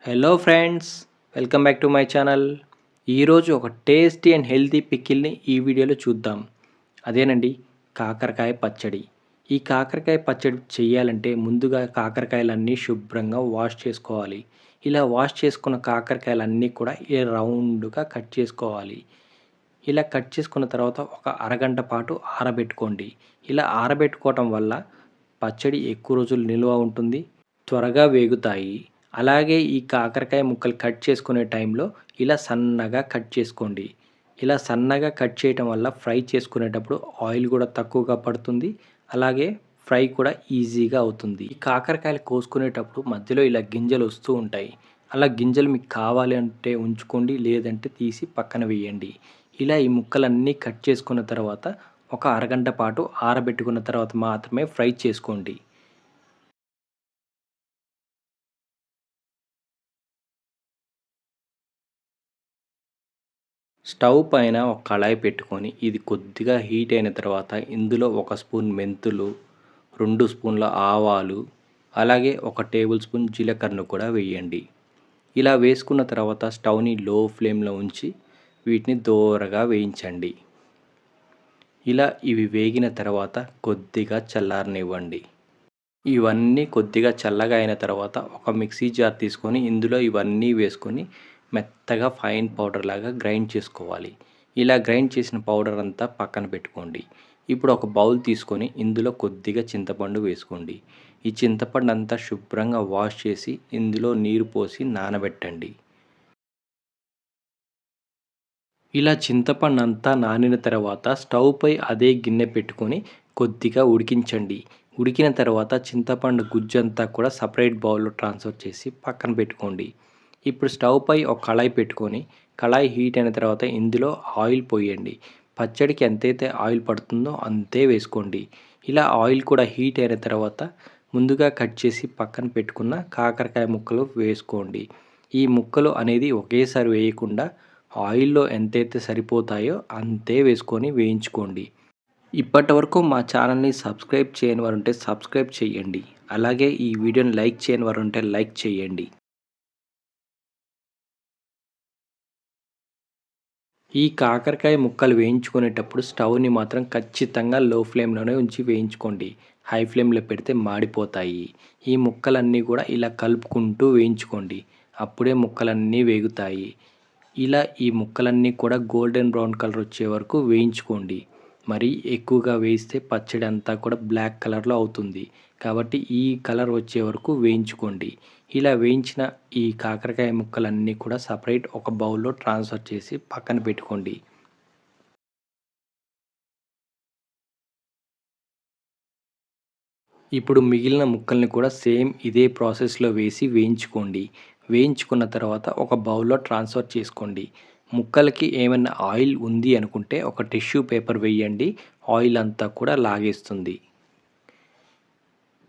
Hello friends, welcome back to my channel. ఈరోజు ఒక tasty and healthy పికిల్ని ఈ వీడియోలో చూద్దాం. అదేనండి, కాకరకాయ పచ్చడి. ఈ కాకరకాయ పచ్చడి చేయాలంటే ముందుగా కాకరకాయలన్నీ శుభ్రంగా వాష్ చేసుకోవాలి. ఇలా వాష్ చేసుకున్న కాకరకాయలన్నీ కూడా రౌండ్గా కట్ చేసుకోవాలి. ఇలా కట్ చేసుకున్న తర్వాత ఒక అరగంట పాటు ఆరబెట్టుకోండి. ఇలా ఆరబెట్టుకోవటం వల్ల పచ్చడి ఎక్కువ రోజులు నిల్వ ఉంటుంది, త్వరగా వేగుతాయి. అలాగే ఈ కాకరకాయ ముక్కలు కట్ చేసుకునే టైంలో ఇలా సన్నగా కట్ చేసుకోండి. ఇలా సన్నగా కట్ చేయటం వల్ల ఫ్రై చేసుకునేటప్పుడు ఆయిల్ కూడా తక్కువగా పడుతుంది. అలాగే ఫ్రై కూడా ఈజీగా అవుతుంది. ఈ కాకరకాయలు కోసుకునేటప్పుడు మధ్యలో ఇలా గింజలు వస్తూ ఉంటాయి. అలా గింజలు మీకు కావాలి అంటే ఉంచుకోండి, లేదంటే తీసి పక్కన వేయండి. ఇలా ఈ ముక్కలన్నీ కట్ చేసుకున్న తర్వాత ఒక అరగంట పాటు ఆరబెట్టుకున్న తర్వాత మాత్రమే ఫ్రై చేసుకోండి. స్టవ్ పైన ఒక కళాయి పెట్టుకొని ఇది కొద్దిగా హీట్ అయిన తర్వాత ఇందులో ఒక స్పూన్ మెంతులు, 2 స్పూన్ల ఆవాలు, అలాగే ఒక టేబుల్ స్పూన్ జీలకర్రను కూడా వేయండి. ఇలా వేసుకున్న తర్వాత స్టవ్ని లో ఫ్లేమ్లో ఉంచి వీటిని దోరగా వేయించండి. ఇలా ఇవి వేగిన తర్వాత కొద్దిగా చల్లారనివ్వండి. ఇవన్నీ కొద్దిగా చల్లగా అయిన తర్వాత ఒక మిక్సీ జార్ తీసుకొని ఇందులో ఇవన్నీ వేసుకొని మెత్తగా ఫైన్ పౌడర్ లాగా గ్రైండ్ చేసుకోవాలి. ఇలా గ్రైండ్ చేసిన పౌడర్ అంతా పక్కన పెట్టుకోండి. ఇప్పుడు ఒక బౌల్ తీసుకొని ఇందులో కొద్దిగా చింతపండు వేసుకోండి. ఈ చింతపండు అంతా శుభ్రంగా వాష్ చేసి ఇందులో నీరు పోసి నానబెట్టండి. ఇలా చింతపండు అంతా నానిన తర్వాత స్టవ్ పై అదే గిన్నె పెట్టుకొని కొద్దిగా ఉడికించండి. ఉడికిన తర్వాత చింతపండు గుజ్జంతా కూడా సపరేట్ బౌల్‌లో ట్రాన్స్‌ఫర్ చేసి పక్కన పెట్టుకోండి. ఇప్పుడు స్టవ్ పై ఒక కళాయి పెట్టుకొని కళాయి హీట్ అయిన తర్వాత ఇందులో ఆయిల్ పోయండి. పచ్చడికి ఎంతైతే ఆయిల్ పడుతుందో అంతే వేసుకోండి. ఇలా ఆయిల్ కూడా హీట్ అయిన తర్వాత ముందుగా కట్ చేసి పక్కన పెట్టుకున్న కాకరకాయ ముక్కలు వేసుకోండి. ఈ ముక్కలు అనేది ఒకేసారి వేయకుండా ఆయిల్‌లో ఎంతైతే సరిపోతాయో అంతే వేసుకొని వేయించుకోండి. ఇప్పటివరకు మా ఛానల్‌ని సబ్స్క్రైబ్ చేయని వారుంటే సబ్స్క్రైబ్ చేయండి. అలాగే ఈ వీడియోని లైక్ చేయని వారుంటే లైక్ చేయండి. ఈ కాకరకాయ ముక్కలు వేయించుకునేటప్పుడు స్టవ్‌ని మాత్రం ఖచ్చితంగా లో ఫ్లేమ్‌లోనే ఉంచి వేయించుకోండి. హై ఫ్లేమ్‌లో పెడితే మాడిపోతాయి. ఈ ముక్కలన్నీ కూడా ఇలా కలుపుకుంటూ వేయించుకోండి. అప్పుడే ముక్కలన్నీ వేగుతాయి. ఇలా ఈ ముక్కలన్నీ కూడా గోల్డెన్ బ్రౌన్ కలర్ వచ్చే వరకు వేయించుకోండి. మరీ ఎక్కువగా వేయిస్తే పచ్చడి అంతా కూడా బ్లాక్ కలర్‌లో అవుతుంది. కాబట్టి ఈ కలర్ వచ్చే వరకు వేయించుకోండి. ఇలా వేయించిన ఈ కాకరకాయ ముక్కలన్నీ కూడా సపరేట్ ఒక బౌల్‌లో ట్రాన్స్‌ఫర్ చేసి పక్కన పెట్టుకోండి. ఇప్పుడు మిగిలిన ముక్కల్ని కూడా సేమ్ ఇదే ప్రాసెస్‌లో వేసి వేయించుకోండి. వేయించుకున్న తర్వాత ఒక బౌల్‌లో ట్రాన్స్‌ఫర్ చేసుకోండి. ముక్కలకి ఏమైనా ఆయిల్ ఉంది అనుకుంటే ఒక టిష్యూ పేపర్ వేయండి. ఆయిల్ అంతా కూడా లాగేస్తుంది.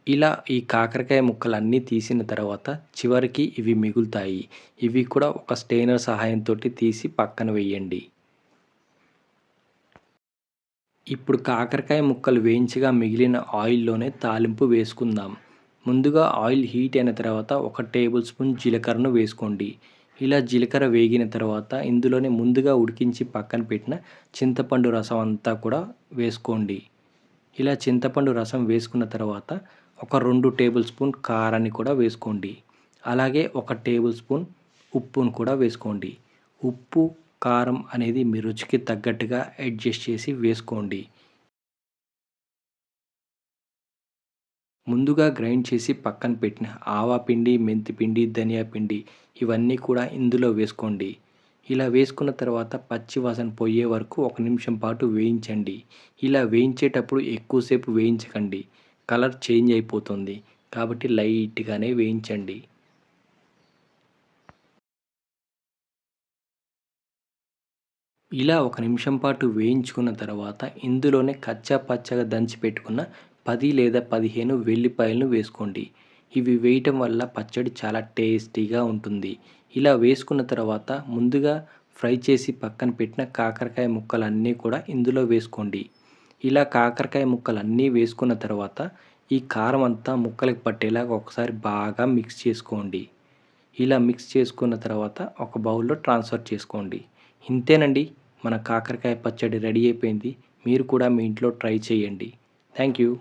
ఇలా ఈ కాకరకాయ ముక్కలన్నీ తీసిన తర్వాత చివరికి ఇవి మిగులుతాయి. ఇవి కూడా ఒక స్టెయినర్ సహాయంతోటి తీసి పక్కన వేయండి. ఇప్పుడు కాకరకాయ ముక్కలు వేయించగా మిగిలిన ఆయిల్‌లోనే తాలింపు వేసుకుందాం. ముందుగా ఆయిల్ హీట్ అయిన తర్వాత ఒక టేబుల్ స్పూన్ జీలకర్రను వేసుకోండి. ఇలా జీలకర్ర వేగిన తర్వాత ఇందులోనే ముందుగా ఉడికించి పక్కన పెట్టిన చింతపండు రసం అంతా కూడా వేసుకోండి. ఇలా చింతపండు రసం వేసుకున్న తర్వాత ఒక 2 టేబుల్ స్పూన్ కారాన్ని కూడా వేసుకోండి. అలాగే ఒక టేబుల్ స్పూన్ ఉప్పును కూడా వేసుకోండి. ఉప్పు, కారం అనేది మీ రుచికి తగ్గట్టుగా అడ్జస్ట్ చేసి వేసుకోండి. ముందుగా గ్రైండ్ చేసి పక్కన పెట్టిన ఆవా పిండి, మెంతి పిండి, ధనియా పిండి ఇవన్నీ కూడా ఇందులో వేసుకోండి. ఇలా వేసుకున్న తర్వాత పచ్చి వాసన పోయే వరకు 1 నిమిషం పాటు వేయించండి. ఇలా వేయించేటప్పుడు ఎక్కువసేపు వేయించకండి. కలర్ చేంజ్ అయిపోతుంది. కాబట్టి లైట్‌గానే వేయించండి. ఇలా 1 నిమిషం పాటు వేయించుకున్న తర్వాత ఇందులోనే కచ్చా పచ్చాగా దంచి పెట్టుకున్న 10 లేదా 15 వెల్లిపాయలను వేసుకోండి. ఇవి వేయటం వల్ల పచ్చడి చాలా టేస్టీగా ఉంటుంది. ఇలా వేసుకున్న తర్వాత ముందుగా ఫ్రై చేసి పక్కన పెట్టిన కాకరకాయ ముక్కలన్నీ కూడా ఇందులో వేసుకోండి. ఇలా కాకరకాయ ముక్కలన్నీ వేసుకున్న తర్వాత ఈ కారం అంతా ముక్కలకి పట్టేలాగా ఒకసారి బాగా మిక్స్ చేసుకోండి. ఇలా మిక్స్ చేసుకున్న తర్వాత ఒక బౌల్‌లో ట్రాన్స్‌ఫర్ చేసుకోండి. ఇంతేనండి, మన కాకరకాయ పచ్చడి రెడీ అయిపోయింది. మీరు కూడా మీ ఇంట్లో ట్రై చేయండి. Thank you.